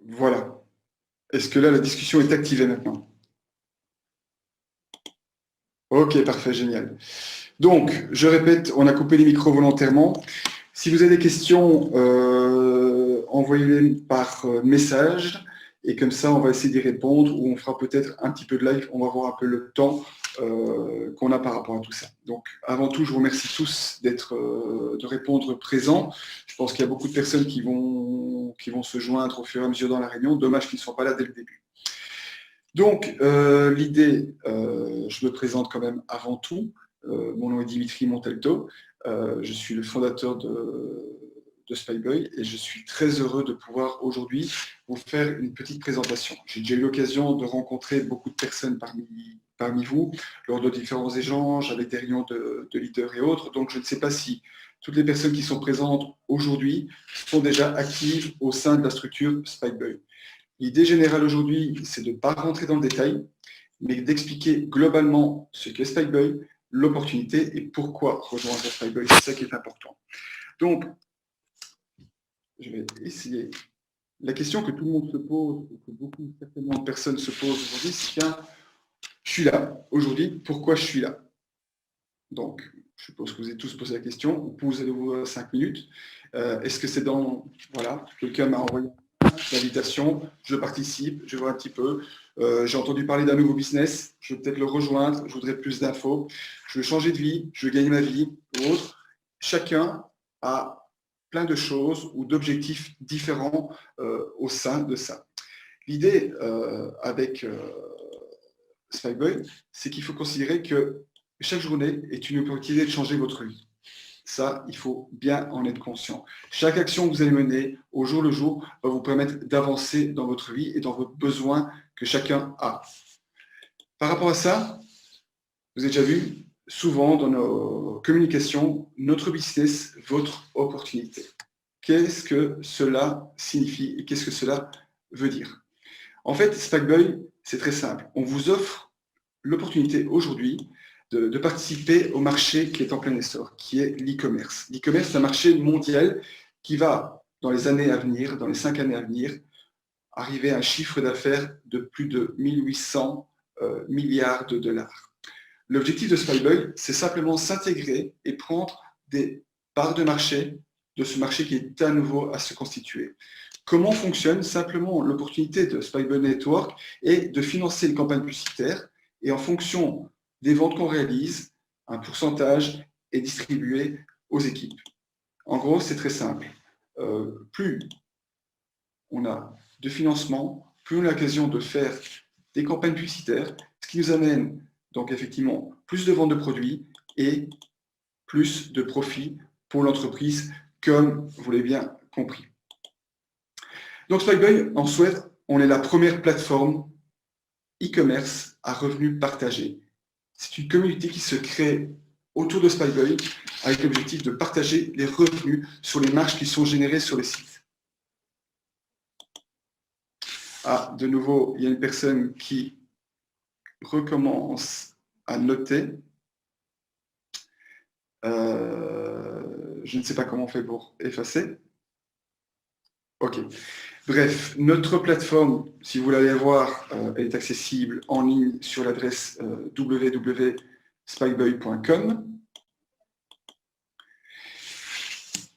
Voilà. Est-ce que là, la discussion est activée maintenant? Ok, parfait, génial. Donc, je répète, on a coupé les micros volontairement. Si vous avez des questions, envoyez-les par message et comme ça, on va essayer d'y répondre ou on fera peut-être un petit peu de live. On va voir un peu le temps qu'on a par rapport à tout ça. Donc, avant tout, je vous remercie tous de répondre présents. Je pense qu'il y a beaucoup de personnes qui vont se joindre au fur et à mesure dans la réunion. Dommage qu'ils ne soient pas là dès le début. Donc, l'idée, je me présente quand même avant tout. Mon nom est Dimitri Montelto. Je suis le fondateur de SpyBoy et je suis très heureux de pouvoir aujourd'hui vous faire une petite présentation. J'ai déjà eu l'occasion de rencontrer beaucoup de personnes parmi vous lors de différents échanges avec des réunions de leaders et autres. Donc, je ne sais pas si toutes les personnes qui sont présentes aujourd'hui sont déjà actives au sein de la structure SpyBoy. L'idée générale aujourd'hui, c'est de ne pas rentrer dans le détail, mais d'expliquer globalement ce qu'est SpyBoy, l'opportunité et pourquoi rejoindre SpyBoy. C'est ça qui est important. Donc, je vais essayer. La question que tout le monde se pose, et que beaucoup, certainement, de personnes se posent aujourd'hui, c'est bien, je suis là aujourd'hui, pourquoi je suis là? Donc, je suppose que vous avez tous posé la question. Vous posez-vous 5 minutes. Est-ce que c'est dans... Voilà, quelqu'un m'a envoyé l'invitation, je participe, je vois un petit peu. J'ai entendu parler d'un nouveau business, je veux peut-être le rejoindre, je voudrais plus d'infos, je veux changer de vie, je veux gagner ma vie ou autre. Chacun a plein de choses ou d'objectifs différents au sein de ça. L'idée avec SpyBoy, c'est qu'il faut considérer que chaque journée est une opportunité de changer votre vie. Ça, il faut bien en être conscient. Chaque action que vous allez mener au jour le jour va vous permettre d'avancer dans votre vie et dans vos besoins que chacun a. Par rapport à ça, vous avez déjà vu, souvent dans nos communications, notre business, votre opportunité. Qu'est-ce que cela signifie et qu'est-ce que cela veut dire? En fait, SpyBoy, c'est très simple. On vous offre l'opportunité aujourd'hui de participer au marché qui est en plein essor, qui est l'e-commerce. L'e-commerce, c'est un marché mondial qui va, dans les années à venir, dans les 5 années à venir, arriver à un chiffre d'affaires de plus de 1800 milliards de dollars. L'objectif de SpyBoy, c'est simplement s'intégrer et prendre des parts de marché de ce marché qui est à nouveau à se constituer. Comment fonctionne simplement l'opportunité de SpyBoy Network est de financer une campagne publicitaire et en fonction des ventes qu'on réalise, un pourcentage est distribué aux équipes. En gros, c'est très simple. Plus on a de financement, plus on a l'occasion de faire des campagnes publicitaires, ce qui nous amène donc effectivement plus de ventes de produits et plus de profit pour l'entreprise, comme vous l'avez bien compris. Donc SpyBoy, en souhaite, on est la première plateforme e-commerce à revenus partagés. C'est une communauté qui se crée autour de SpyBoy avec l'objectif de partager les revenus sur les marges qui sont générées sur le site. Ah, de nouveau, il y a une personne qui recommence à noter. Je ne sais pas comment on fait pour effacer. OK. Bref, notre plateforme, si vous l'allez voir, elle est accessible en ligne sur l'adresse www.spyboy.com.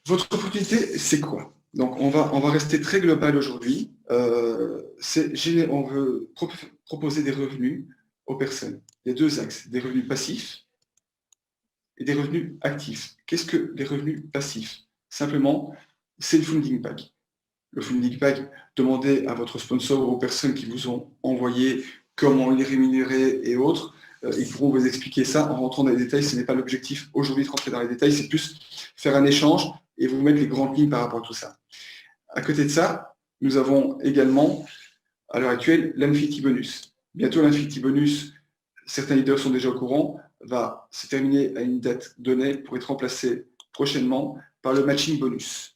Votre opportunité, c'est quoi? Donc, on va rester très global aujourd'hui. On veut proposer des revenus aux personnes. Il y a deux axes, des revenus passifs et des revenus actifs. Qu'est-ce que les revenus passifs? Simplement, c'est le funding pack. Le funding pack, demandez à votre sponsor ou aux personnes qui vous ont envoyé comment il est rémunéré et autres. Ils pourront vous expliquer ça en rentrant dans les détails. Ce n'est pas l'objectif aujourd'hui de rentrer dans les détails, c'est plus faire un échange et vous mettre les grandes lignes par rapport à tout ça. À côté de ça, nous avons également, à l'heure actuelle, l'Infinity Bonus. Bientôt, l'Infinity Bonus, certains leaders sont déjà au courant, va se terminer à une date donnée pour être remplacé prochainement par le Matching Bonus.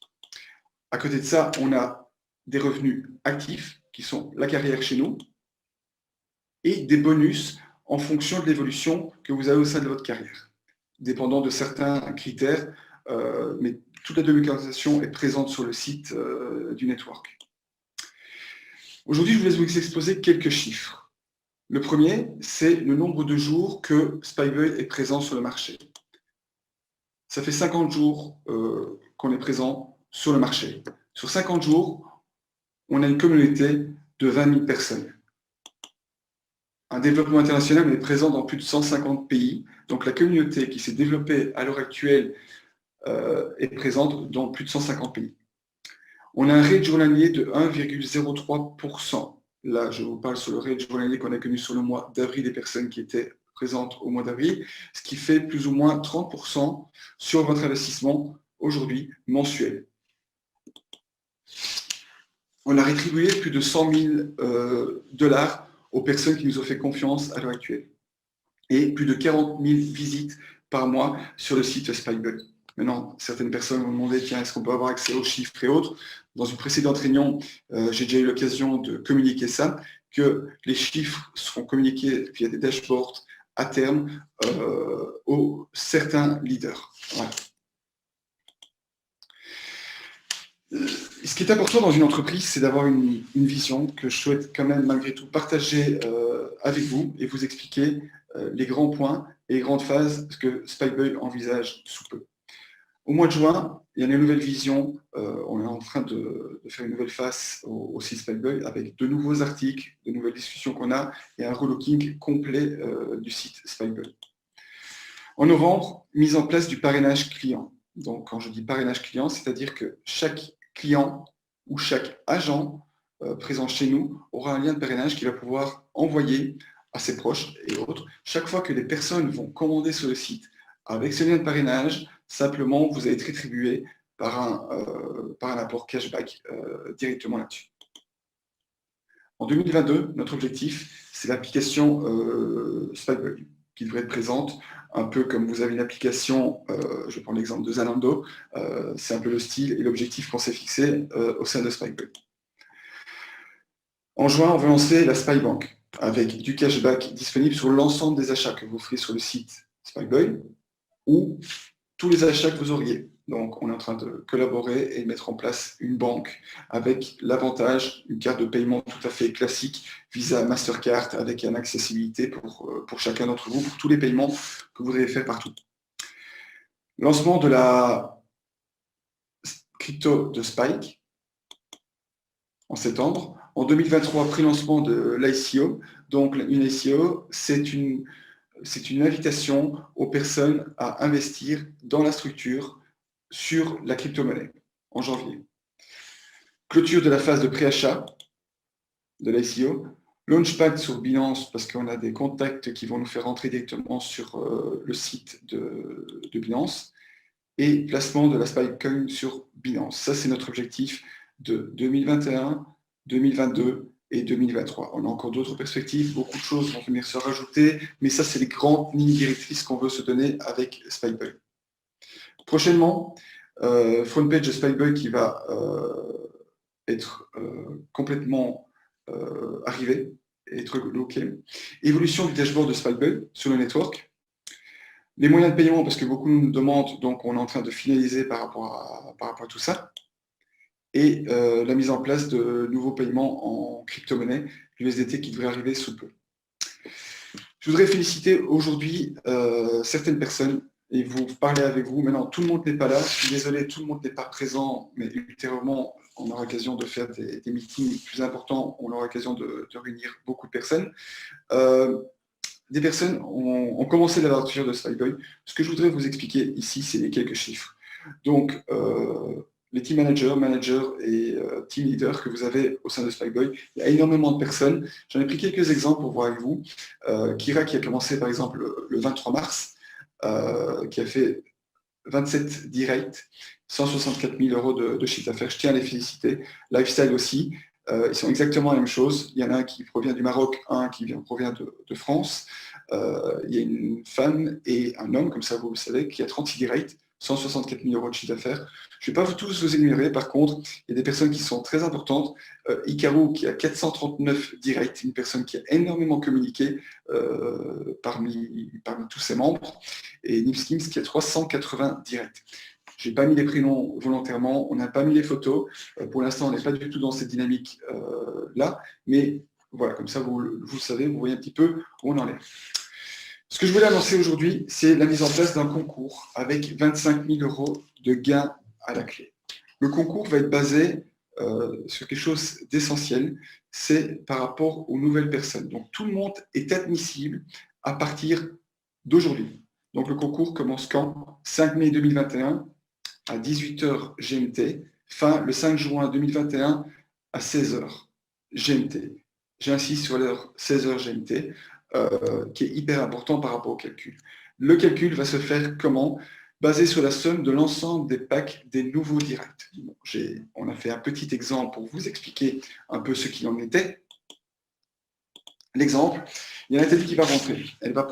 À côté de ça, on a des revenus actifs qui sont la carrière chez nous et des bonus en fonction de l'évolution que vous avez au sein de votre carrière, dépendant de certains critères, mais toute la documentation est présente sur le site du network. Aujourd'hui, je voulais vous exposer quelques chiffres. Le premier, c'est le nombre de jours que Spikeboy est présent sur le marché. Ça fait 50 jours qu'on est présent sur le marché. Sur 50 jours, on a une communauté de 20 000 personnes. Un développement international, on est présent dans plus de 150 pays. Donc la communauté qui s'est développée à l'heure actuelle est présente dans plus de 150 pays. On a un rate journalier de 1,03%. Là, je vous parle sur le rate journalier qu'on a connu sur le mois d'avril des personnes qui étaient présentes au mois d'avril, ce qui fait plus ou moins 30% sur votre investissement aujourd'hui mensuel. On a rétribué plus de 100 000 dollars aux personnes qui nous ont fait confiance à l'heure actuelle. Et plus de 40 000 visites par mois sur le site Spikeboy. Maintenant, certaines personnes m'ont demandé, tiens, est-ce qu'on peut avoir accès aux chiffres et autres? Dans une précédente réunion, j'ai déjà eu l'occasion de communiquer ça, que les chiffres seront communiqués via des dashboards à terme aux certains leaders. Voilà. Ce qui est important dans une entreprise, c'est d'avoir une vision que je souhaite quand même malgré tout partager avec vous et vous expliquer les grands points et les grandes phases que Spikeboy envisage sous peu. Au mois de juin, il y a une nouvelle vision. On est en train de faire une nouvelle face au site Spikeboy avec de nouveaux articles, de nouvelles discussions qu'on a et un relooking complet du site Spikeboy. En novembre, mise en place du parrainage client. Donc, quand je dis parrainage client, c'est-à-dire que chaque client ou chaque agent présent chez nous aura un lien de parrainage qu'il va pouvoir envoyer à ses proches et autres. Chaque fois que les personnes vont commander sur le site avec ce lien de parrainage, simplement, vous allez être rétribué par un apport cashback directement là-dessus. En 2022, notre objectif, c'est l'application Spikeboy qui devrait être présente, un peu comme vous avez une application, je prends l'exemple de Zalando, c'est un peu le style et l'objectif qu'on s'est fixé au sein de Spikeboy. En juin, on va lancer la Spybank avec du cashback disponible sur l'ensemble des achats que vous ferez sur le site Spikeboy ou tous les achats que vous auriez. Donc, on est en train de collaborer et de mettre en place une banque avec l'avantage d'une carte de paiement tout à fait classique, Visa, Mastercard, avec une accessibilité pour chacun d'entre vous, pour tous les paiements que vous devez faire partout. Lancement de la crypto de Spike en septembre. En 2023, pré-lancement de l'ICO. Donc, une ICO, c'est une invitation aux personnes à investir dans la structure sur la crypto-monnaie en janvier. Clôture de la phase de préachat de l'ICO. Launchpad sur Binance parce qu'on a des contacts qui vont nous faire rentrer directement sur le site de Binance. Et placement de la Spikecoin sur Binance. Ça, c'est notre objectif de 2021, 2022 et 2023. On a encore d'autres perspectives, beaucoup de choses vont venir se rajouter, mais ça, c'est les grandes lignes directrices qu'on veut se donner avec Spikeboy. Prochainement, front page de Spikeboy qui va être complètement arrivé et être bloqué. Évolution du dashboard de Spikeboy sur le network. Les moyens de paiement, parce que beaucoup nous demandent, donc on est en train de finaliser par rapport à tout ça. Et la mise en place de nouveaux paiements en crypto-monnaie, l'USDT qui devrait arriver sous peu. Je voudrais féliciter aujourd'hui certaines personnes et vous parler avec vous. Maintenant, tout le monde n'est pas là. Je suis désolé, tout le monde n'est pas présent, mais ultérieurement, on aura l'occasion de faire des meetings plus importants. On aura l'occasion de réunir beaucoup de personnes. Des personnes ont commencé l'aventure de Spikeboy. Ce que je voudrais vous expliquer ici, c'est les quelques chiffres. Donc, les team managers et team leaders que vous avez au sein de Spikeboy, il y a énormément de personnes. J'en ai pris quelques exemples pour voir avec vous. Kira qui a commencé par exemple le 23 mars, qui a fait 27 directs, 164 000 euros de chiffre d'affaires. Je tiens à les féliciter. Lifestyle aussi. Ils sont exactement la même chose. Il y en a un qui provient du Maroc, un qui provient de France. Il y a une femme et un homme, comme ça vous le savez, qui a 36 directs, 164 000 euros de chiffre d'affaires. Je ne vais pas tous vous énumérer, par contre, il y a des personnes qui sont très importantes. Hikaru qui a 439 directs, une personne qui a énormément communiqué parmi tous ses membres, et Nipskims qui a 380 directs. Je n'ai pas mis les prénoms volontairement, on n'a pas mis les photos. Pour l'instant, on n'est pas du tout dans cette dynamique-là. Mais voilà, comme ça, vous le savez, vous voyez un petit peu où on en est. Ce que je voulais annoncer aujourd'hui, c'est la mise en place d'un concours avec 25 000 € de gains à la clé. Le concours va être basé sur quelque chose d'essentiel, c'est par rapport aux nouvelles personnes. Donc tout le monde est admissible à partir d'aujourd'hui. Donc le concours commence quand? 5 mai 2021 à 18h GMT, fin le 5 juin 2021 à 16h GMT. J'insiste sur l'heure 16h GMT, qui est hyper important par rapport au calcul. Le calcul va se faire comment? Basé sur la somme de l'ensemble des packs des nouveaux directs. Bon, on a fait un petit exemple pour vous expliquer un peu ce qu'il en était. L'exemple, il y a Nathalie qui va rentrer. Elle va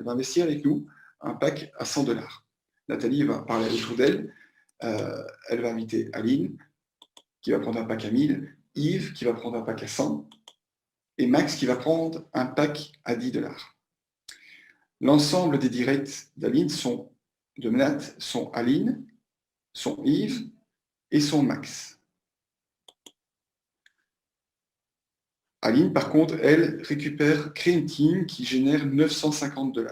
investir avec nous un pack à 100 $. Nathalie va parler autour d'elle. Elle va inviter Aline, qui va prendre un pack à 1000, Yves, qui va prendre un pack à 100, et Max, qui va prendre un pack à 10 $. L'ensemble des directs d'Aline de Nat sont Aline, sont Yves et sont Max. Aline, par contre, elle crée une team qui génère 950 $.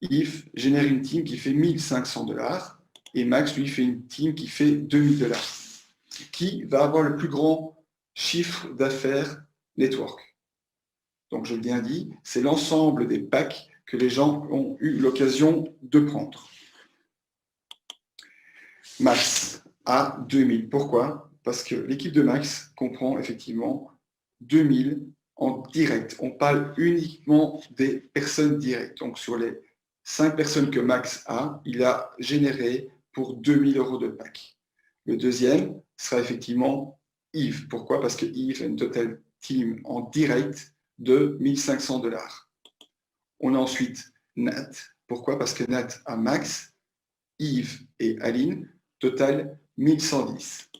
Yves génère une team qui fait 1500 $. Et Max, lui, fait une team qui fait 2000 $. Qui va avoir le plus grand chiffre d'affaires network? Donc, je l'ai bien dit, c'est l'ensemble des packs que les gens ont eu l'occasion de prendre. Max a 2000. Pourquoi? Parce que l'équipe de Max comprend effectivement 2000 en direct. On parle uniquement des personnes directes. Donc, sur les 5 personnes que Max a, il a généré pour 2000 € de pack. Le deuxième sera effectivement Yves. Pourquoi? Parce que Yves a une total team en direct de 1500 $. On a ensuite Nat. Pourquoi? Parce que Nat a Max, Yves et Aline, total 1110.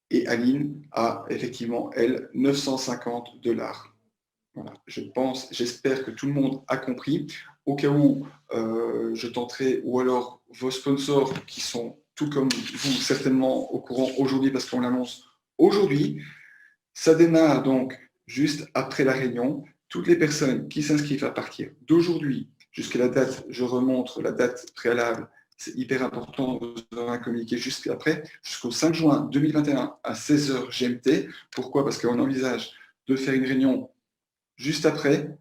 Et Aline a effectivement, elle, 950 $. Voilà, j'espère que tout le monde a compris. Au cas où je tenterai, ou alors vos sponsors qui sont tout comme vous certainement au courant aujourd'hui parce qu'on l'annonce aujourd'hui. Ça démarre donc juste après la réunion. Toutes les personnes qui s'inscrivent à partir d'aujourd'hui jusqu'à la date, je remontre la date préalable, c'est hyper important, vous aurez un communiqué juste après, jusqu'au 5 juin 2021 à 16h GMT. Pourquoi? Parce qu'on envisage de faire une réunion juste après,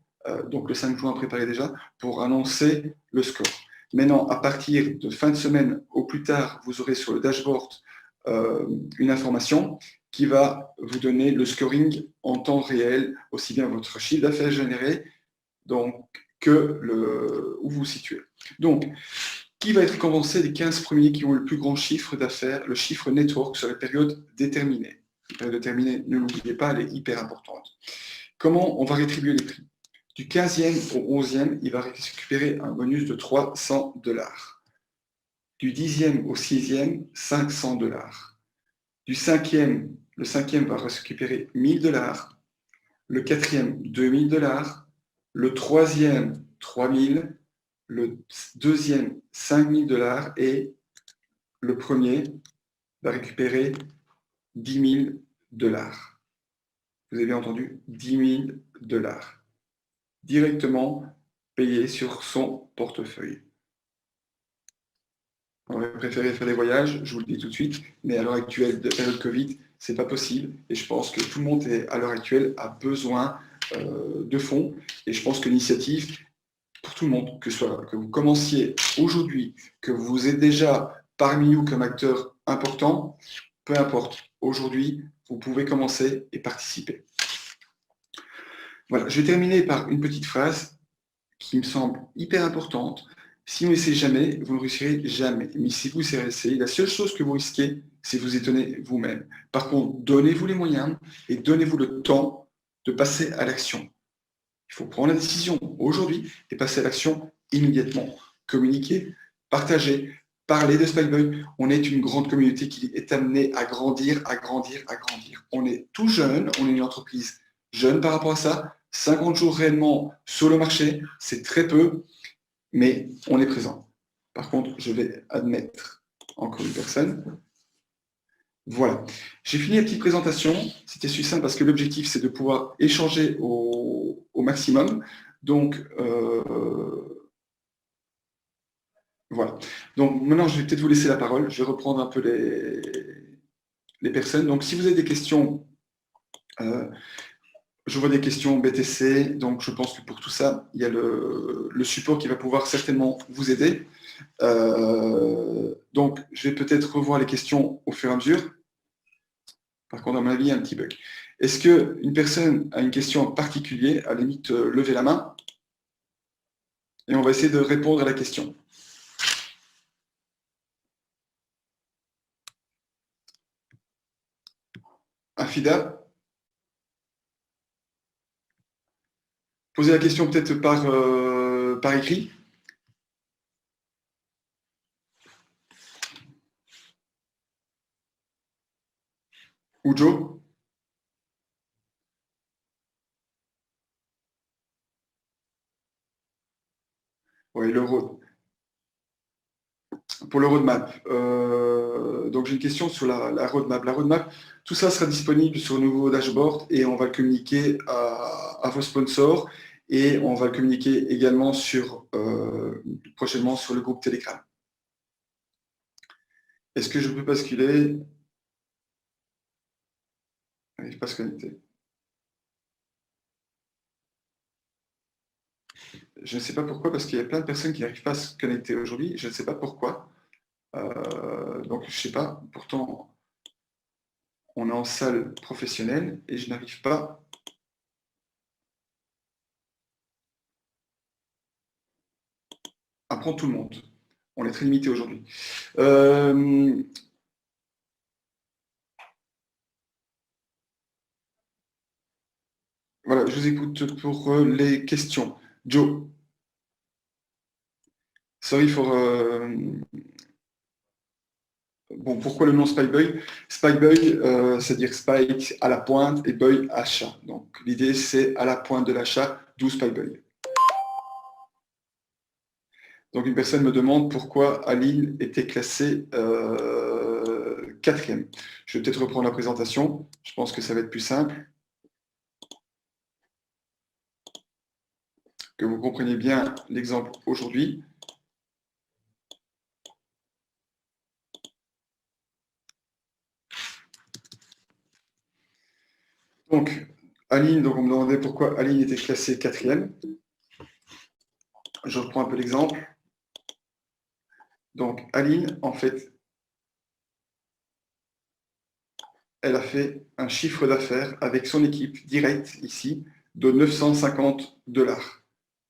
donc le 5 juin préparé déjà, pour annoncer le score. Maintenant, à partir de fin de semaine au plus tard, vous aurez sur le dashboard une information qui va vous donner le scoring en temps réel, aussi bien votre chiffre d'affaires généré donc, que où vous vous situez. Donc, qui va être compensé des 15 premiers qui ont le plus grand chiffre d'affaires, le chiffre network sur les périodes déterminées. La période déterminée, ne l'oubliez pas, elle est hyper importante. Comment on va rétribuer les prix? Du 15e au 11e, il va récupérer un bonus de 300 $. Du 10e au 6e, 500 $. Du 5e, le 5e va récupérer 1000 $. Le 4e, 2000 $. Le 3e, 3000. Le 2e, 5000 $. Et le premier va récupérer 10 000 $. Vous avez entendu? 10 000 $. Directement payé sur son portefeuille. On aurait préféré faire des voyages, je vous le dis tout de suite, mais à l'heure actuelle de période Covid, c'est pas possible. Et je pense que tout le monde, à l'heure actuelle, a besoin de fonds. Et je pense que l'initiative, pour tout le monde, que vous commenciez aujourd'hui, que vous êtes déjà parmi nous comme acteur important, peu importe, aujourd'hui, vous pouvez commencer et participer. Voilà, je vais terminer par une petite phrase qui me semble hyper importante. Si vous n'essayez jamais, vous ne réussirez jamais. Mais si vous essayez, la seule chose que vous risquez, c'est vous étonner vous-même. Par contre, donnez-vous les moyens et donnez-vous le temps de passer à l'action. Il faut prendre la décision aujourd'hui et passer à l'action immédiatement. Communiquer, partager, parler de Spikeboy. On est une grande communauté qui est amenée à grandir, à grandir, à grandir. On est tout jeune, on est une entreprise jeune par rapport à ça. 50 jours réellement sur le marché, c'est très peu. mais on est présent. Par contre, je vais admettre encore une personne. Voilà. J'ai fini la petite présentation. C'était succinct parce que l'objectif, c'est de pouvoir échanger au maximum. Donc, voilà. Donc, maintenant, je vais peut-être vous laisser la parole. Je vais reprendre un peu les personnes. Donc, si vous avez des questions, je vois des questions BTC. Donc, je pense que pour tout ça, il y a le support qui va pouvoir certainement vous aider. Donc, je vais peut-être revoir les questions au fur et à mesure. Par contre, à mon avis, il y a un petit bug. Est-ce qu'une personne a une question en particulier? À la limite, levez la main et on va essayer de répondre à la question. Afida, posez la question peut-être par écrit. Ou Joe? Oui, pour le roadmap. Donc j'ai une question sur la roadmap. La roadmap, tout ça sera disponible sur le nouveau dashboard et on va le communiquer à vos sponsors et on va le communiquer également prochainement sur le groupe Telegram. Est-ce que je peux basculer? Je n'arrive pas à se connecter. Je ne sais pas pourquoi, parce qu'il y a plein de personnes qui n'arrivent pas à se connecter aujourd'hui. Je ne sais pas pourquoi. Donc, je ne sais pas. Pourtant, on est en salle professionnelle et je n'arrive pas à prendre tout le monde. On est très limité aujourd'hui. Voilà, je vous écoute pour les questions. Joe, sorry for... bon, pourquoi le nom Spikeboy? Spikeboy, c'est-à-dire Spike à la pointe et Boy achat. Donc, l'idée, c'est à la pointe de l'achat, d'où Spikeboy. Donc, une personne me demande pourquoi Aline était classée quatrième. Je vais peut-être reprendre la présentation. Je pense que ça va être plus simple. Que vous compreniez bien l'exemple aujourd'hui. Donc, Aline, donc on me demandait pourquoi Aline était classée quatrième. Je reprends un peu l'exemple. Donc, Aline, en fait, elle a fait un chiffre d'affaires avec son équipe directe ici de 950 $.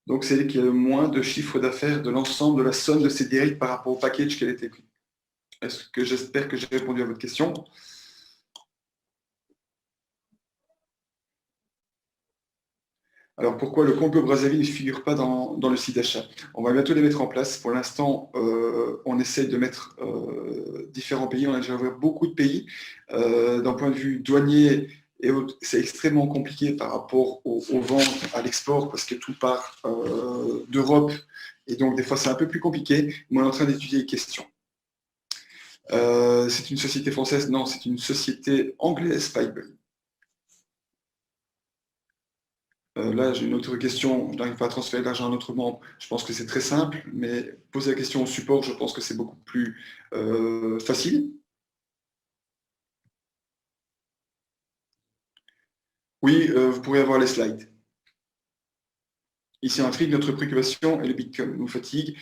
Donc, c'est elle qui a le moins de chiffre d'affaires de l'ensemble de la somme de ses directs par rapport au package qu'elle était pris. Est-ce que j'espère que j'ai répondu à votre question? Alors pourquoi le Congo-Brazzaville ne figure pas dans le site d'achat? On va bientôt les mettre en place. Pour l'instant, on essaye de mettre différents pays. On a déjà ouvert beaucoup de pays. D'un point de vue douanier et autres, c'est extrêmement compliqué par rapport aux ventes à l'export parce que tout part d'Europe. Et donc, des fois, c'est un peu plus compliqué. Mais on est en train d'étudier les questions. C'est une société française? Non, c'est une société anglaise, Spikeball. Là, j'ai une autre question. Je n'arrive pas à transférer de l'argent à un autre membre. Je pense que c'est très simple, mais poser la question au support, je pense que c'est beaucoup plus facile. Oui, vous pourrez avoir les slides. Ici, un trick, notre préoccupation et le Bitcoin nous fatigue.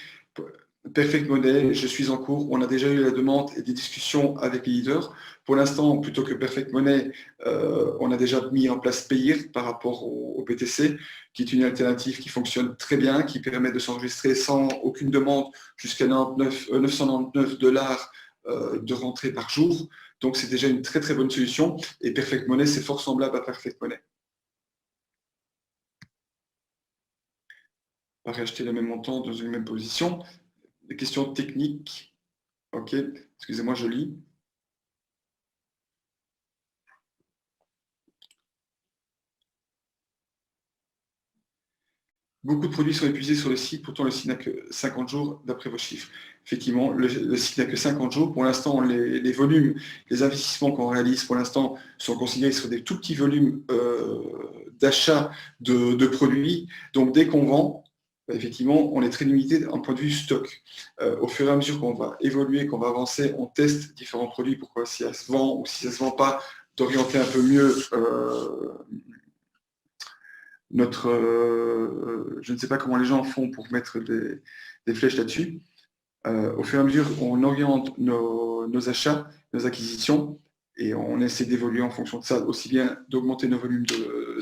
Perfect Money, je suis en cours. On a déjà eu la demande et des discussions avec les leaders. Pour l'instant, plutôt que Perfect Money, on a déjà mis en place Payir par rapport au BTC, qui est une alternative qui fonctionne très bien, qui permet de s'enregistrer sans aucune demande jusqu'à 999 $ de rentrée par jour. Donc, c'est déjà une très, très bonne solution. Et Perfect Money, c'est fort semblable à Perfect Money. Pas réacheter le même montant dans une même position. Des questions techniques. OK, excusez-moi, je lis. Beaucoup de produits sont épuisés sur le site, pourtant le site n'a que 50 jours d'après vos chiffres. Effectivement, le site n'a que 50 jours. Pour l'instant, les volumes, les investissements qu'on réalise pour l'instant sont considérés sur des tout petits volumes d'achat de produits. Donc dès qu'on vend, effectivement, on est très limité d'un point de vue stock. Au fur et à mesure qu'on va évoluer, qu'on va avancer, on teste différents produits pour voir si ça se vend ou si ça ne se vend pas, d'orienter un peu mieux je ne sais pas comment les gens font pour mettre des flèches là-dessus. Au fur et à mesure, on oriente nos achats, nos acquisitions, et on essaie d'évoluer en fonction de ça, aussi bien d'augmenter nos volumes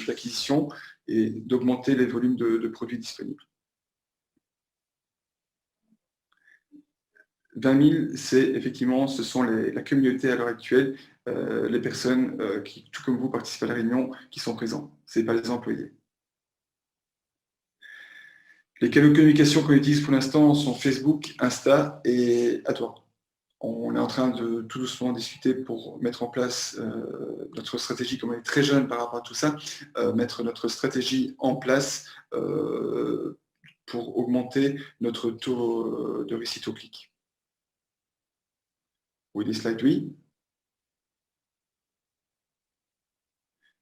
d'acquisition et d'augmenter les volumes de produits disponibles. 20 000, c'est effectivement, ce sont la communauté à l'heure actuelle, les personnes qui, tout comme vous, participent à la réunion, qui sont présents. Ce n'est pas les employés. Les canaux de communication qu'on utilise pour l'instant sont Facebook, Insta et à toi. On est en train de tout doucement discuter pour mettre en place notre stratégie, comme on est très jeune par rapport à tout ça, mettre notre stratégie en place pour augmenter notre taux de réussite au clic. Oui, des slides, oui.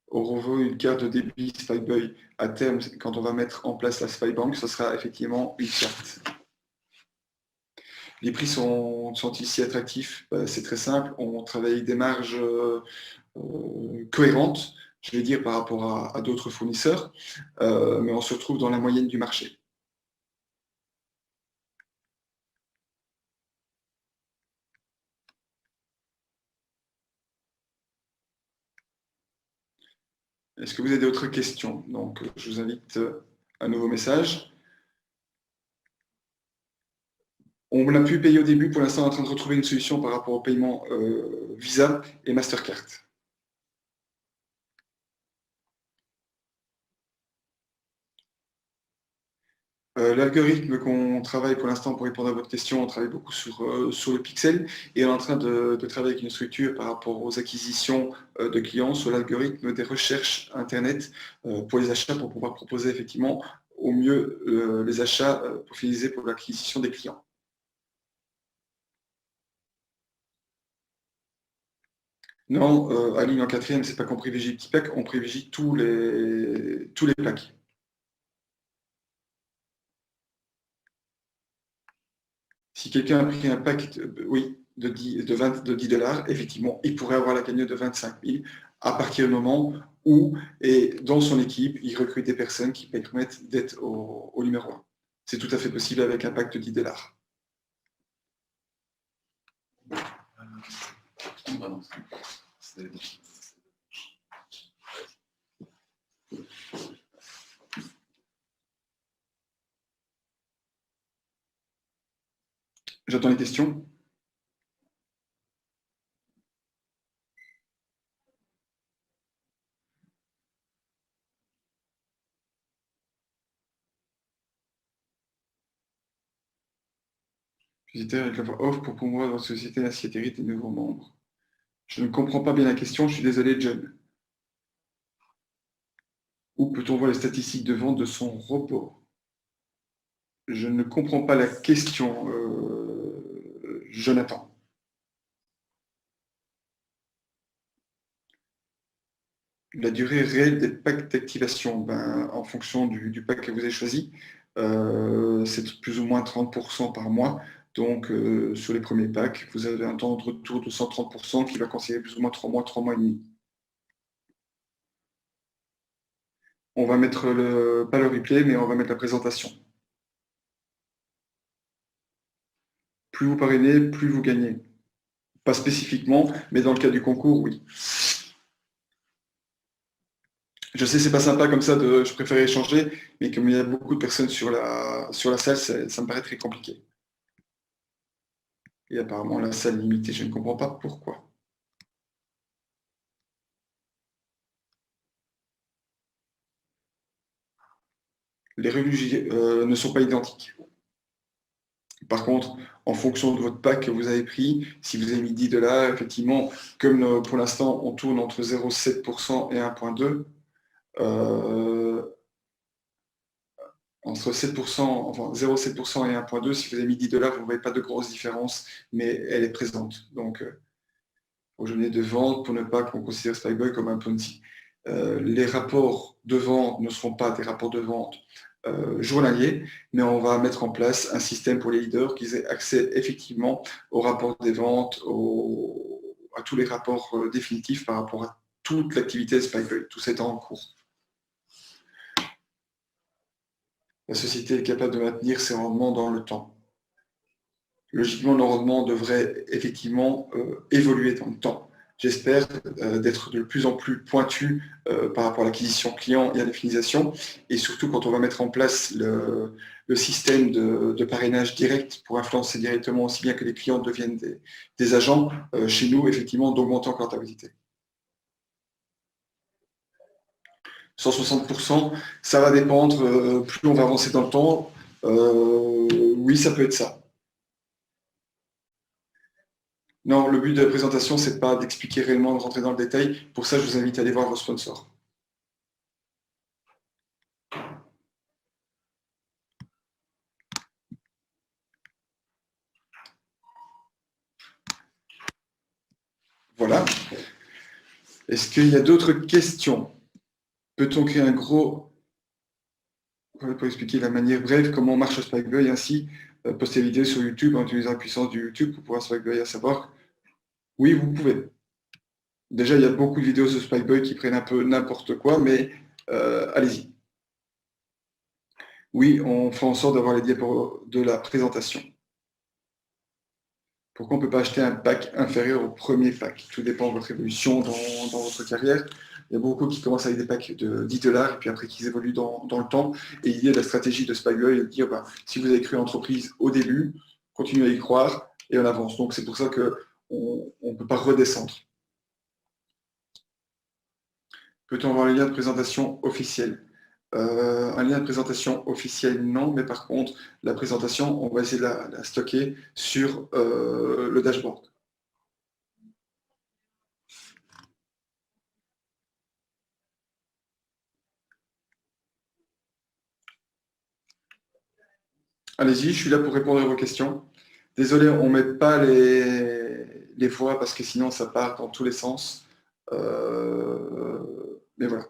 Au revoir, une carte de débit SpyBuy à terme, quand on va mettre en place la SpyBank, ce sera effectivement une carte. Les prix sont ici attractifs, c'est très simple, on travaille avec des marges cohérentes, je vais dire, par rapport à d'autres fournisseurs, mais on se retrouve dans la moyenne du marché. Est-ce que vous avez d'autres questions? Donc, je vous invite à un nouveau message. On l'a pu payer au début, pour l'instant on est en train de retrouver une solution par rapport au paiement Visa et Mastercard. L'algorithme qu'on travaille pour l'instant, pour répondre à votre question, on travaille beaucoup sur le pixel et on est en train de travailler avec une structure par rapport aux acquisitions de clients sur l'algorithme des recherches Internet pour les achats, pour pouvoir proposer effectivement au mieux les achats pour finaliser pour l'acquisition des clients. Non, Aline en quatrième, c'est pas qu'on privilégie les petits packs, on privilégie tous les packs. Si quelqu'un a pris un pack de 10 $, effectivement, il pourrait avoir la cagnotte de 25 000 à partir du moment où, et dans son équipe, il recrute des personnes qui permettent d'être au numéro 1. C'est tout à fait possible avec un pack de 10 $. J'attends les questions. Visiter avec la voix off pour promouvoir votre société la société des nouveaux membres. Je ne comprends pas bien la question, je suis désolé, John. Où peut-on voir les statistiques de vente de son robot? Je ne comprends pas la question, Jonathan. La durée réelle des packs d'activation, en fonction du pack que vous avez choisi, c'est plus ou moins 30% par mois. Donc, sur les premiers packs, vous avez un temps de retour de 130% qui va considérer plus ou moins 3 mois et demi. On va mettre pas le replay, mais on va mettre la présentation. Plus vous parrainez, plus vous gagnez. Pas spécifiquement, mais dans le cas du concours, oui. Je sais, c'est pas sympa comme ça, je préfère échanger, mais comme il y a beaucoup de personnes sur la salle, ça me paraît très compliqué. Et apparemment, la salle limitée, je ne comprends pas pourquoi. Les revenus ne sont pas identiques. Par contre, en fonction de votre pack que vous avez pris, si vous avez mis 10 $, effectivement, comme pour l'instant, on tourne entre 0,7% et 1,2%, entre 7%, enfin 0,7% et 1,2, si vous avez mis 10 $, vous ne voyez pas de grosse différence, mais elle est présente. Donc, pour journée de vente, pour ne pas qu'on considère SpikeBoy comme un Ponzi. Les rapports de vente ne seront pas des rapports de vente journaliers, mais on va mettre en place un système pour les leaders qui aient accès effectivement aux rapports des ventes, à tous les rapports définitifs par rapport à toute l'activité de SpikeBoy. Tout ça est en cours. La société est capable de maintenir ses rendements dans le temps. Logiquement, nos rendements devraient effectivement évoluer dans le temps. J'espère d'être de plus en plus pointu par rapport à l'acquisition client et à la fidélisation, et surtout quand on va mettre en place le système de parrainage direct pour influencer directement aussi bien que les clients deviennent des agents, chez nous, effectivement, d'augmenter encore la rentabilité. 160%, ça va dépendre, plus on va avancer dans le temps, oui, ça peut être ça. Non, le but de la présentation, c'est pas d'expliquer réellement, de rentrer dans le détail. Pour ça, je vous invite à aller voir vos sponsors. Voilà. Est-ce qu'il y a d'autres questions? Peut-on créer un gros... Pour expliquer la manière brève comment marche SpikeBoy, ainsi poster des vidéos sur YouTube en utilisant la puissance du YouTube pour pouvoir SpikeBoy à savoir? Oui, vous pouvez. Déjà, il y a beaucoup de vidéos sur SpikeBoy qui prennent un peu n'importe quoi, mais allez-y. Oui, on fait en sorte d'avoir les diapos de la présentation. Pourquoi on ne peut pas acheter un pack inférieur au premier pack? Tout dépend de votre évolution dans votre carrière. Il y a beaucoup qui commencent avec des packs de 10 $, et puis après qu'ils évoluent dans le temps. Et l'idée de la stratégie de SpikeBoy est de dire, si vous avez cru à l'entreprise au début, continuez à y croire et on avance. Donc c'est pour ça qu'on ne peut pas redescendre. Peut-on avoir un lien de présentation officiel? Un lien de présentation officiel, non, mais par contre, la présentation, on va essayer de la stocker sur le dashboard. Allez-y, je suis là pour répondre à vos questions. Désolé, on ne met pas les voix parce que sinon ça part dans tous les sens. Mais voilà.